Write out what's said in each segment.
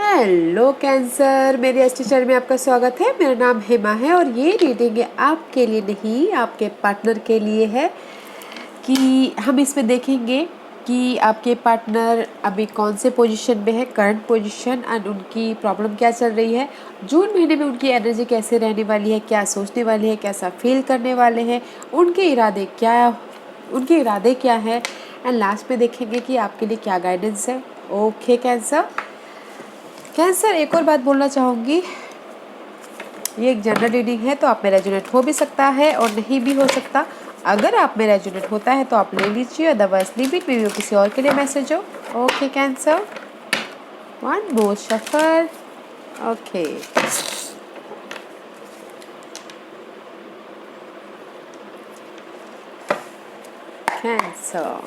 Hello cancer, मेरे astro channel में आपका स्वागत है। मेरा नाम हेमा है और ये रीडिंग है आपके लिए नहीं, आपके पार्टनर के लिए है कि हम इसमें देखेंगे कि आपके पार्टनर अभी कौन से पोजीशन में है, करंट पोजीशन, एंड उनकी प्रॉब्लम क्या चल रही है। जून महीने में उनकी एनर्जी कैसे रहने वाली है, क्या सोचने वाली है, कैसा फील करने वाले हैं, उनके इरादे क्या है, एंड लास्ट में देखेंगे कि आपके लिए क्या गाइडेंस है। ओके कैंसर, एक और बात बोलना चाहूँगी, ये एक जनरल रीडिंग है तो आप में रेजोनेट हो भी सकता है और नहीं भी हो सकता। अगर आप में रेजोनेट होता है तो आप ले लीजिए, otherwise leave it, may be किसी और के लिए मैसेज हो। Okay cancer, one more shuffle. Okay cancer,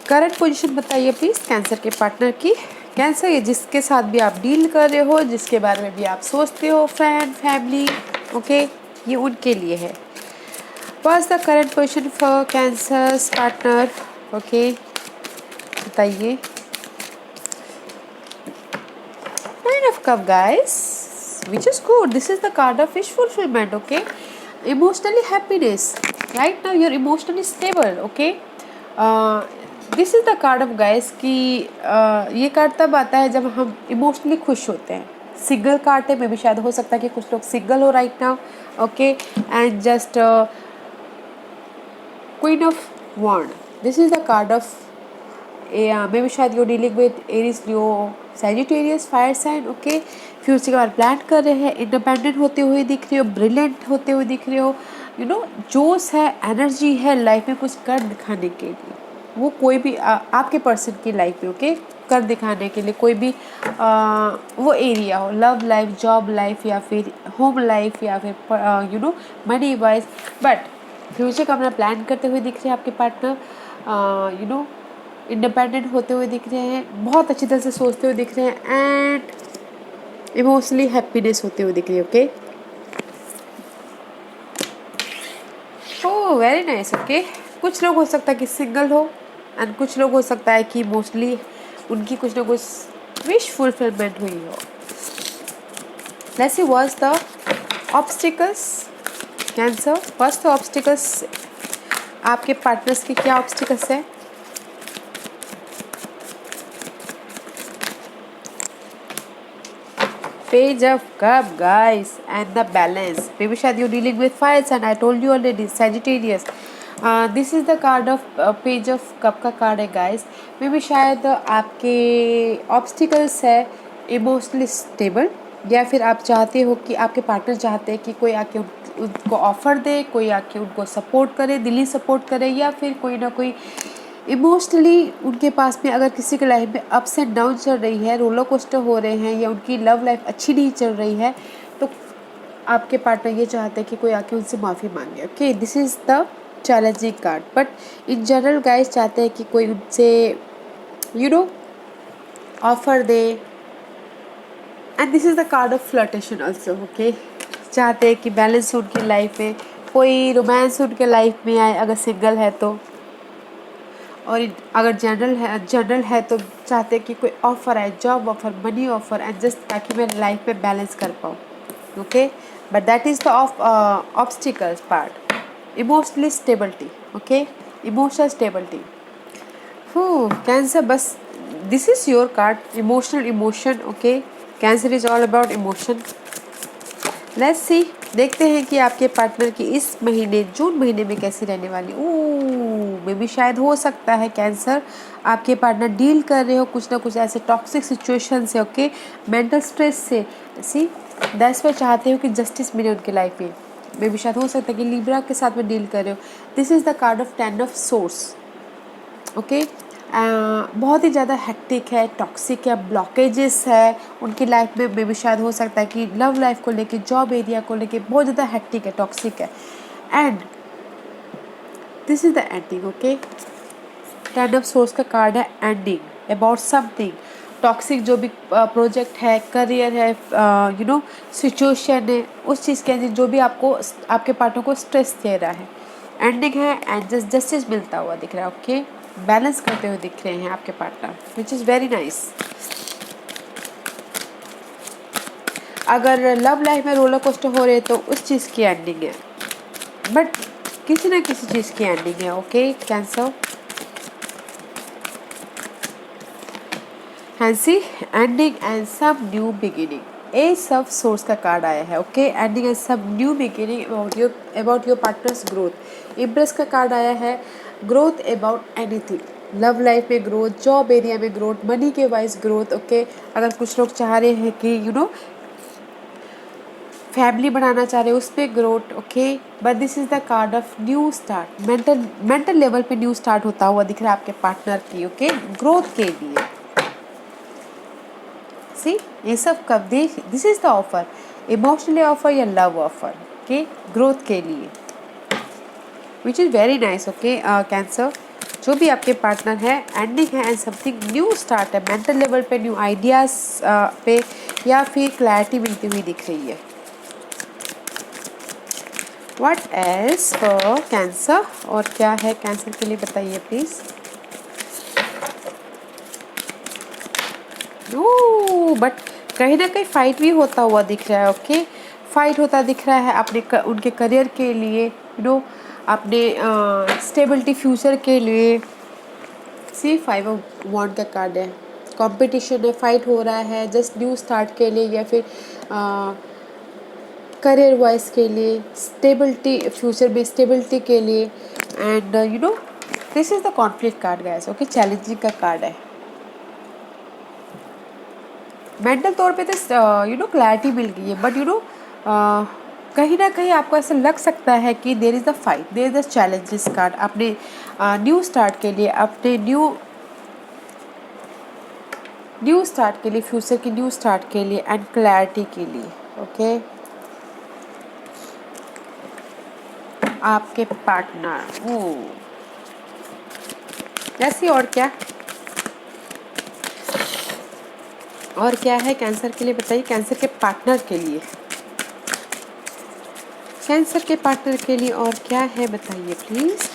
current position बताइए प्लीज कैंसर के पार्टनर की। कैंसर, ये जिसके साथ भी आप डील कर रहे हो, जिसके बारे में भी आप सोचते हो, फ्रेंड, फैमिली, ओके, ये उनके लिए है। What's the current position for Cancer's partner? Okay, बताइए। Nine of Cups, guys, which is good. This is the card of wish fulfillment. Okay, emotionally happiness. Right now, you're emotionally stable. Okay, this is the card of guys कि ये card तब आता है जब हम emotionally खुश होते हैं। सिंगल कार्ड है, मे भी शायद हो सकता है कि कुछ लोग सिंगल हो right now. Okay, and just Queen of Wand. This is the card of maybe शायद you're dealing with Aries, Leo, Sagittarius, fire sign. Okay, future के बारे में प्लान कर रहे हैं, इंडिपेंडेंट होते हुए दिख रहे हो, ब्रिलियंट होते हुए दिख रहे हो, जोश है, एनर्जी है लाइफ में कुछ कर दिखाने के लिए। वो कोई भी आपके पर्सन की लाइफ में, ओके, कर दिखाने के लिए कोई भी वो एरिया हो, लव लाइफ, जॉब लाइफ, या फिर होम लाइफ, या फिर मनी वाइज, बट फ्यूचर का अपना प्लान करते हुए दिख रहे हैं आपके पार्टनर। इंडिपेंडेंट होते हुए दिख रहे हैं, बहुत अच्छी तरह से सोचते हुए दिख रहे हैं, एंड इमोशनली हैप्पीनेस होते हुए दिख रही है। Okay, oh very nice. Okay, कुछ लोग हो सकता है कि सिंगल हो, एंड कुछ लोग हो सकता है कि इमोशनली उनकी कुछ ना कुछ विश फुलफिलमेंट हुई हो। Let's see what's the obstacles. Cancer, what's the obstacles, आपके पार्टनर्स के क्या ऑब्स्टिकल्स है। Page of cup guys and the balance, maybe शायद you dealing with fire and I told you already Sagittarius. This is the card of page of cup का card है guys. Maybe शायद आपके obstacles है emotionally stable, या फिर आप चाहते हो कि आपके पार्टनर चाहते हैं कि कोई आके उनको ऑफर दे, कोई आके उनको सपोर्ट करे, दिली सपोर्ट करे, या फिर कोई ना कोई इमोशनली उनके पास में अगर किसी की लाइफ में अप्स एंड डाउन चल रही है, रोलर कोस्टर हो रहे हैं, या उनकी लव लाइफ अच्छी नहीं चल रही है, तो आपके पार्टनर ये चाहते हैं कि कोई आके उनसे माफ़ी मांगे। Okay, this is the challenging card, but in general guys चाहते हैं कि कोई उनसे offer they, and this is the card of flirtation also. Okay, चाहते हैं कि बैलेंस हो उनकी लाइफ में, कोई रोमांस उनके लाइफ में आए अगर सिंगल है तो, और अगर जनरल है तो चाहते हैं कि कोई ऑफर आए, job offer, money offer, and just ताकि मैं लाइफ में बैलेंस कर पाऊँ। Okay, but that is the obstacles part, emotionally stability. Okay, emotional stability. Cancer, बस this is your card, emotional emotion. Okay, cancer is all about emotion. Let's see, देखते हैं कि आपके पार्टनर की इस महीने, जून महीने में कैसी रहने वाली। मे भी शायद हो सकता है कैंसर आपके पार्टनर डील कर रहे हो कुछ ना कुछ ऐसे टॉक्सिक सिचुएशन से, ओके, मेंटल स्ट्रेस से। सी दैट्स पर चाहते हो कि जस्टिस मिले उनकी लाइफ में। मे भी शायद हो सकता है कि लिब्रा के साथ में डील कर रहे हो। This is the card of 10 of source. Okay, बहुत ही ज़्यादा हेक्टिक है, टॉक्सिक है, ब्लॉकेजेस है उनकी लाइफ में। मे भी शायद हो सकता है कि लव लाइफ को लेके, जॉब एरिया को लेके बहुत ज़्यादा हेक्टिक है, टॉक्सिक है, and this is the ending. Okay, 10 of swords का कार्ड है एंडिंग, अबाउट समथिंग टॉक्सिक, जो भी प्रोजेक्ट है, करियर है, सिचुएशन है, उस चीज़ के जो भी आपको आपके पार्टनर को स्ट्रेस दे रहा है, एंडिंग है, एंड जस्टिस मिलता हुआ दिख रहा है। ओके, बैलेंस करते हुए दिख रहे हैं आपके partner, which is very nice. अगर लव लाइफ में रोलर कोस्टर हो रहे तो उस चीज़ की एंडिंग है, बट किसी ना किसी चीज़ की एंडिंग है। Okay cancer, hence ending and some new beginning, ace of swords का कार्ड आया है। Okay ending and some new beginning about your partners growth. Empress का कार्ड आया है, growth about anything, love life में ग्रोथ, जॉब एरिया में growth, money के wise growth. Okay अगर कुछ लोग चाह रहे हैं कि फैमिली बनाना चाह रहे हो उसमें growth. Okay but this is the card of new start, mental level पे न्यू स्टार्ट होता हुआ दिख रहा है आपके पार्टनर की। ओके ग्रोथ के लिए सी ये सब कब this is the offer, emotionally offer या लव ऑफर। ओके ग्रोथ के लिए which is very nice. Okay cancer, जो भी आपके पार्टनर है एंडिंग है एंड समथिंग न्यू स्टार्ट है, मेंटल लेवल पे न्यू आइडियाज़ पे या फिर क्लैरिटी मिलती हुई दिख रही है। व्हाट एल्स फॉर कैंसर, और क्या है कैंसर के लिए बताइए प्लीज़। ओह बट कहीं ना कहीं फाइट भी होता हुआ दिख रहा है। ओके फाइट होता दिख रहा है अपने उनके करियर के लिए, अपने स्टेबिलिटी फ्यूचर के लिए। सी 5 ऑफ वॉन्ड का कार्ड है, कंपटीशन है, फाइट हो रहा है जस्ट न्यू स्टार्ट के लिए या फिर करियर वाइज के लिए, स्टेबिलिटी फ्यूचर में स्टेबिलिटी के लिए। And this is the conflict card guys. Okay challenging का कार्ड है, मेंटल तौर पे तो क्लैरिटी मिल गई है, बट कहीं ना कहीं आपको ऐसा लग सकता है कि there is the fight, there is the challenges card अपने न्यू स्टार्ट के लिए, अपने न्यू स्टार्ट के लिए, फ्यूचर की न्यू स्टार्ट के लिए एंड क्लैरिटी के लिए। ओके आपके पार्टनर जैसी, और क्या है कैंसर के लिए बताइए, कैंसर के पार्टनर के लिए, कैंसर के पार्टनर के लिए और क्या है बताइए please.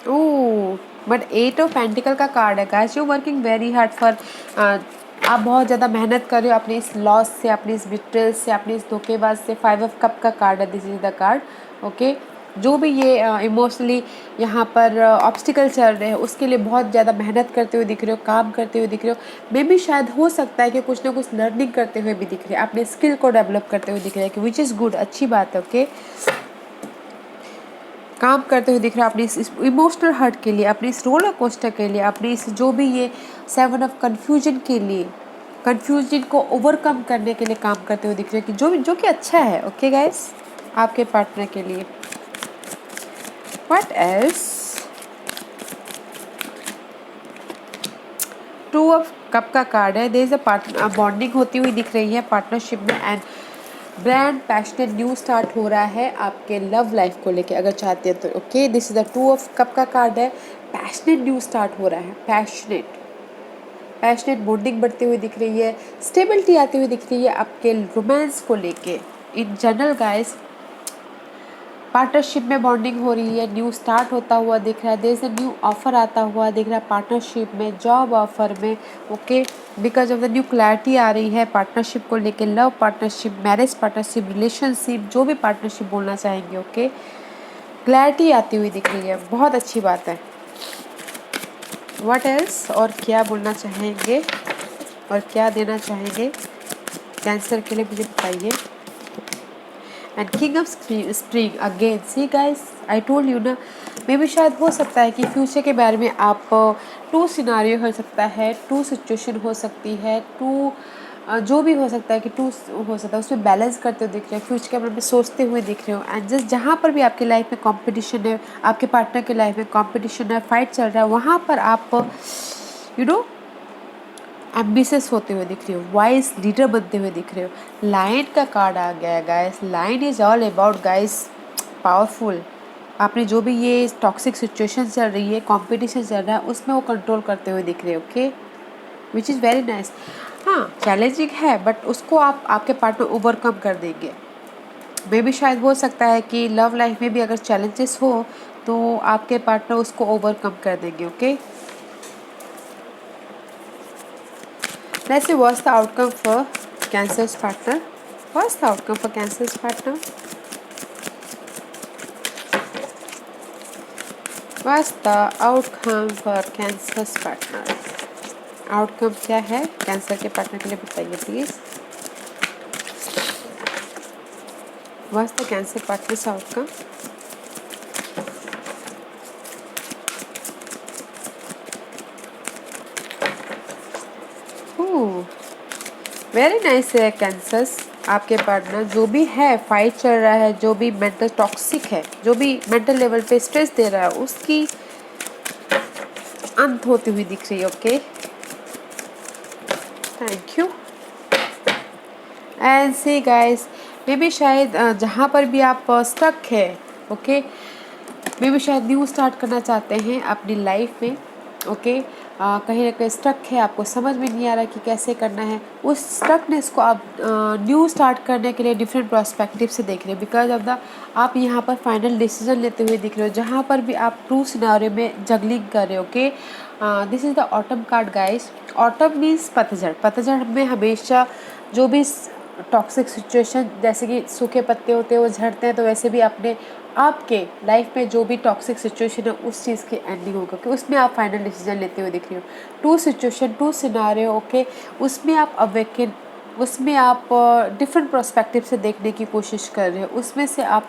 Oh but 8 of pentacle का कार्ड है guys, you working very hard for, आप बहुत ज़्यादा मेहनत कर रहे हो अपने इस लॉस से, अपने इस बिट्रेल से, अपने इस धोखेबाज से। 5 ऑफ कप का कार्ड है, this is the card. Okay जो भी ये इमोशनली यहाँ पर ऑब्स्टिकल चल रहे हैं उसके लिए बहुत ज़्यादा मेहनत करते हुए दिख रहे हो, काम करते हुए दिख रहे हो। मे भी शायद हो सकता है कि कुछ ना कुछ लर्निंग करते हुए भी दिख रहे हैं, अपने स्किल को डेवलप करते हुए दिख रहे हैं, कि विच इज़ गुड, अच्छी बात है। ओके काम करते हुए दिख रहा है अपनी इस इमोशनल हर्ट के लिए, अपनी इस रोलर कोस्टर के लिए, अपनी इस जो भी ये 7 ऑफ कन्फ्यूजन के लिए, कन्फ्यूजन को ओवरकम करने के लिए काम करते हुए दिख रहे हैं, कि जो कि अच्छा है। ओके गाइस आपके पार्टनर के लिए। व्हाट एल्स, 2 ऑफ कप का कार्ड है, देयर इज अ बॉन्डिंग होती हुई दिख रही है पार्टनरशिप में and brand passionate new start हो रहा है आपके लव लाइफ को लेके अगर चाहते हैं तो। Okay this is the 2 of cup का कार्ड है, पैशनेट न्यू स्टार्ट हो रहा है, पैशनेट बॉन्डिंग बढ़ती हुई दिख रही है, स्टेबिलिटी आती हुई दिख रही है आपके रोमांस को लेके। इन जनरल गाइस पार्टनरशिप में बॉन्डिंग हो रही है, न्यू स्टार्ट होता हुआ दिख रहा है, there is a new offer आता हुआ दिख रहा है पार्टनरशिप में, जॉब ऑफर में। Okay because of the new clarity आ रही है पार्टनरशिप को लेके, love partnership, marriage partnership, relationship, जो भी पार्टनरशिप बोलना चाहेंगे। ओके क्लैरिटी आती हुई दिख रही है, बहुत अच्छी बात है। व्हाट एल्स, और क्या बोलना चाहेंगे और क्या देना चाहेंगे कैंसर के लिए मुझे बताइए। And king of spring again, see guys I told you ना, मे भी शायद हो सकता है कि फ्यूचर के बारे में आप 2 सिनारियो हो सकता है, 2 सिचुएशन हो सकती है, 2 जो भी हो सकता है कि 2 हो सकता है, उसमें बैलेंस करते हुए दिख रहे हो, फ्यूचर के बारे में सोचते हुए दिख रहे हो। एंड जस्ट जहाँ पर भी आपकी लाइफ में कंपटीशन है, आपके पार्टनर की लाइफ में कंपटीशन है, फाइट चल रहा है, वहाँ पर आप एम्बिशियस होते हुए दिख रहे हो, वाइज लीडर बनते हुए दिख रहे हो। लाइन का कार्ड आ गया है guys, line is all about guys powerful. आपने जो भी ये टॉक्सिक सिचुएशन चल रही है, कंपटीशन चल रहा है, उसमें वो कंट्रोल करते हुए दिख रहे हो। Okay which is very nice. हाँ चैलेंजिंग है बट उसको आपके पार्टनर ओवरकम कर देंगे। मे भी शायद हो सकता है कि लव लाइफ में भी अगर चैलेंजेस हो तो आपके पार्टनर उसको ओवरकम कर देंगे. Okay, let's see what's the outcome for Cancer's partner. What's the outcome for Cancer's partner? What's the outcome for Cancer's partner? Outcome क्या है कैंसर के पार्टनर के लिए बताइए please. What's the Cancer partner's outcome? Very nice है cancers. आपके partner जो भी है फाइट चल रहा है, जो भी मेंटल टॉक्सिक है, जो भी मेंटल लेवल पे स्ट्रेस दे रहा है, उसकी अंत होती हुई दिख रही है. Okay, thank you. And see guys, मे भी शायद जहाँ पर भी आप स्टक है, ओके, मे भी शायद न्यू स्टार्ट करना चाहते हैं अपनी लाइफ में. ओके, कहीं ना कहीं स्टक है, आपको समझ में नहीं आ रहा कि कैसे करना है. उस स्टकनेस को आप न्यू स्टार्ट करने के लिए डिफरेंट पर्सपेक्टिव से देख रहे हो. बिकॉज ऑफ द आप यहाँ पर फाइनल डिसीजन लेते हुए दिख रहे हो. जहाँ पर भी आप ट्रू सिनेरियो में जगलिंग कर रहे हो. Okay, this is the autumn card guys. Autumn means पतझड़. पतझड़ में हमेशा जो भी टॉक्सिक सिचुएशन, जैसे कि सूखे पत्ते होते हैं वो झड़ते हैं, तो वैसे भी अपने आपके लाइफ में जो भी टॉक्सिक सिचुएशन है उस चीज़ की एंडिंग होगा कि उसमें आप फाइनल डिसीजन लेते हुए दिख रहे हो. Two situation, two scenario. Okay, उसमें आप अवेकन, उसमें आप डिफरेंट पर्सपेक्टिव से देखने की कोशिश कर रहे हो. उसमें से आप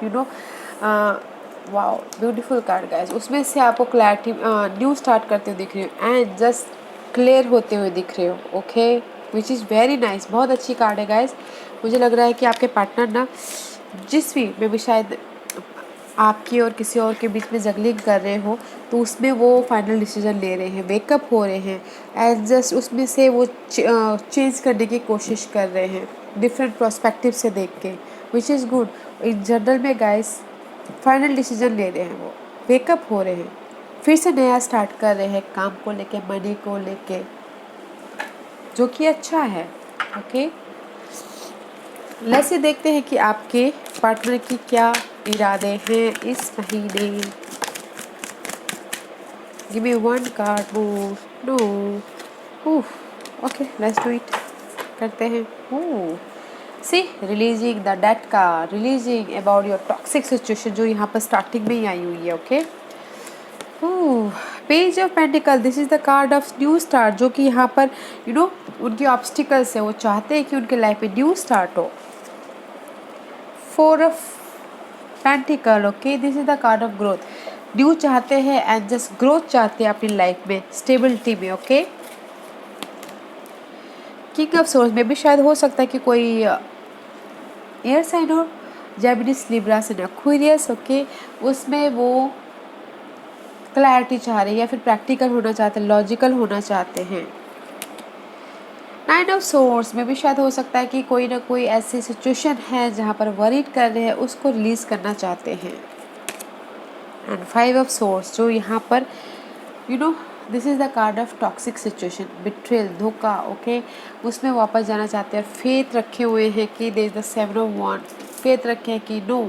वाओ ब्यूटीफुल कार्ड गाइस. उसमें से आपको क्लैरिटी न्यू स्टार्ट करते हुए दिख रहे हो एंड जस्ट क्लियर होते हुए दिख रहे हो. Okay, which is very nice. बहुत अच्छी कार्ड है गाइस. मुझे लग रहा है कि आपके पार्टनर ना जिस भी शायद आपकी और किसी और के बीच में जगलिंग कर रहे हो, तो उसमें वो फाइनल डिसीजन ले रहे हैं, वेकअप हो रहे हैं एंड जस्ट उसमें से वो चेंज करने की कोशिश कर रहे हैं डिफरेंट पर्सपेक्टिव से देख के, which is good. In general में गाइस फाइनल डिसीजन ले रहे हैं, वो वेकअप हो रहे हैं, फिर से नया स्टार्ट कर रहे हैं काम को लेके, मनी को लेके, जो कि अच्छा है. ओके, लेट्स देखते हैं कि आपके पार्टनर की क्या इरादे हैं इस महीने. Give me one card more. No. Okay, let's do it. करते हैं. See releasing the death card, releasing about your toxic situation, जो यहाँ पर स्टार्टिंग में ही आई हुई है. Okay, page of pentacle, this is the card of new start, जो कि यहाँ पर उनके ऑब्स्टिकल्स है, वो चाहते हैं कि उनके लाइफ में न्यू स्टार्ट हो. Four of pentacle. Okay, this is the card of growth. New चाहते हैं एंड जस्ट ग्रोथ चाहते हैं अपनी लाइफ में, स्टेबिलिटी में. ओके, किंग ऑफ सोर्स में भी शायद हो सकता है कि कोई एयर साइन हो, जेमिनिस, लिब्रा एंड एक्वेरियस. ओके, उसमें वो क्लैरिटी चाह रहे हैं या फिर प्रैक्टिकल होना चाहते हैं, लॉजिकल होना चाहते हैं. नाइन ऑफ सोर्स में भी शायद हो सकता है कि कोई ना कोई ऐसी सिचुएशन है जहाँ पर वरीड कर रहे हैं, उसको रिलीज करना चाहते हैं. एंड फाइव ऑफ सोर्स, जो यहाँ पर this is the card of toxic situation, betrayal, धोखा. ओके, उसमें वापस जाना चाहते हैं. फेथ रखे हुए हैं कि there is the seven of wand. Faith रखे हैं कि नो,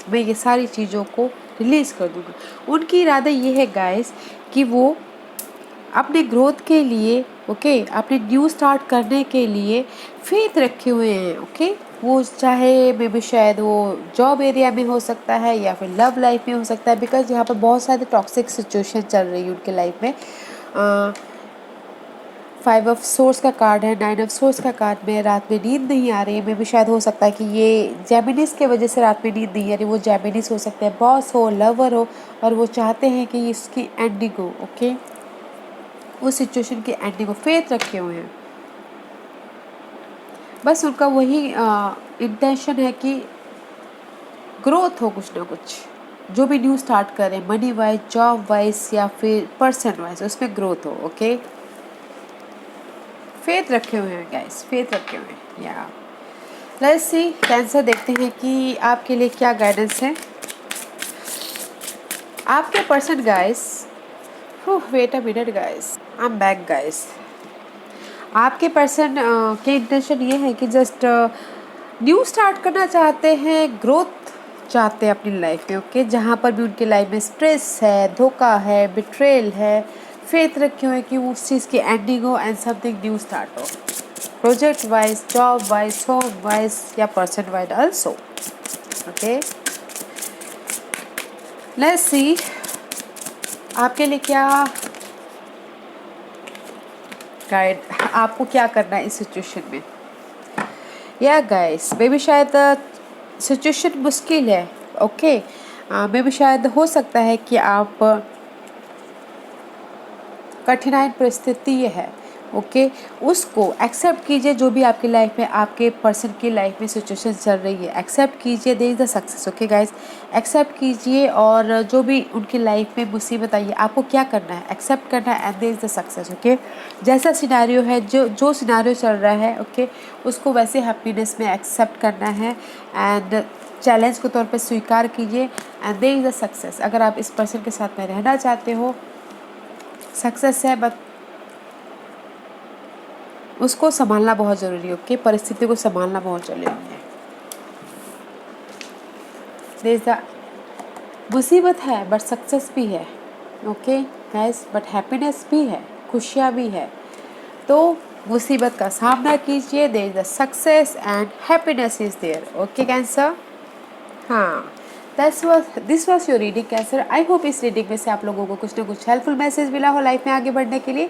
मैं ये सारी चीज़ों को रिलीज कर दूंगा. उनकी इरादा ये है गाइस कि वो अपने ग्रोथ के लिए, ओके, अपने न्यू स्टार्ट करने के लिए फेथ रखे हुए हैं. ओके, वो चाहे मे बी शायद वो जॉब एरिया में हो सकता है या फिर लव लाइफ में हो सकता है. बिकॉज यहाँ पर बहुत सारे टॉक्सिक सिचुएशन चल रही है उनके लाइफ में. फाइव ऑफ सोर्स का कार्ड है, नाइन ऑफ सोर्स का कार्ड में रात में नींद नहीं आ रही है. मे भी शायद हो सकता है कि ये जेमिनिस के वजह से रात में नींद नहीं आ रही. वो जेमिनिस हो सकते हैं, बॉस हो, लवर हो, और वो चाहते हैं कि इसकी एंडिंग हो. ओके, उस सिचुएशन की एंडिंग को फेथ रखे हुए हैं. बस उनका वही इंटेंशन है कि ग्रोथ हो, कुछ ना कुछ, जो भी न्यू स्टार्ट करें, मनी वाइज, जॉब वाइज या फिर पर्सन वाइज, उसमें ग्रोथ हो. ओके, फेथ रखे हुए हैं गाइस, फेथ रखे हुए हैं. या लेट्स सी कैंसर, देखते हैं कि आपके लिए क्या गाइडेंस है. आपके person guys, wait a minute guys, I am back guys. आपके पर्सन के इंटेंशन ये है कि जस्ट न्यू स्टार्ट करना चाहते हैं, ग्रोथ चाहते हैं अपनी लाइफ में। ओके, जहाँ पर भी उनकी लाइफ में स्ट्रेस है, धोखा है, बिट्रेल है, फेथ रखी हुई है कि उस चीज़ की एंडिंग हो एंड समथिंग न्यू स्टार्ट हो, project wise, job wise, home wise या person wise also. Okay, let's see आपके लिए क्या गाइड, आपको क्या करना है इस सिचुएशन में। या गाइस, मे भी शायद सिचुएशन मुश्किल है। ओके, मे भी शायद हो सकता है कि आप कठिनाई परिस्थिति ये है। ओके, उसको एक्सेप्ट कीजिए। जो भी आपकी लाइफ में, आपके पर्सन की लाइफ में सिचुएशन चल रही है, एक्सेप्ट कीजिए। There is the success. Okay guys, accept कीजिए और जो भी उनकी लाइफ में मुसीबत आई है, आपको क्या करना है, एक्सेप्ट करना है and there is the success. Okay, जैसा सिनेरियो है, जो सिनेरियो चल रहा है, ओके, उसको वैसे हैप्पीनेस में एक्सेप्ट करना है एंड चैलेंज के तौर पे स्वीकार कीजिए and there is the success. अगर आप इस पर्सन के साथ में रहना चाहते हो, सक्सेस है, बट उसको संभालना बहुत ज़रूरी है। ओके, परिस्थिति को संभालना बहुत ज़रूरी है। देयर मुसीबत है बट सक्सेस भी है। ओके गाइस, बट हैप्पीनेस भी है, खुशियाँ भी है। तो मुसीबत का सामना कीजिए। There is the success and happiness is there. Okay cancer, हाँ, this was your reading cancer. I hope इस रीडिंग में से आप लोगों को कुछ ना कुछ हेल्पफुल मैसेज मिला हो लाइफ में आगे बढ़ने के लिए।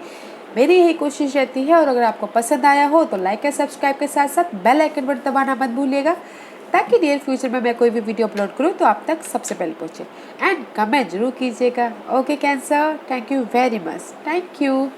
मेरी यही कोशिश रहती है। और अगर आपको पसंद आया हो तो लाइक और सब्सक्राइब के साथ साथ बेल आइकन बटन दबाना मत भूलिएगा, ताकि नियर फ्यूचर में मैं कोई भी वीडियो अपलोड करूँ तो आप तक सबसे पहले पहुँचे। एंड कमेंट जरूर कीजिएगा। Okay cancer, thank you very much, thank you.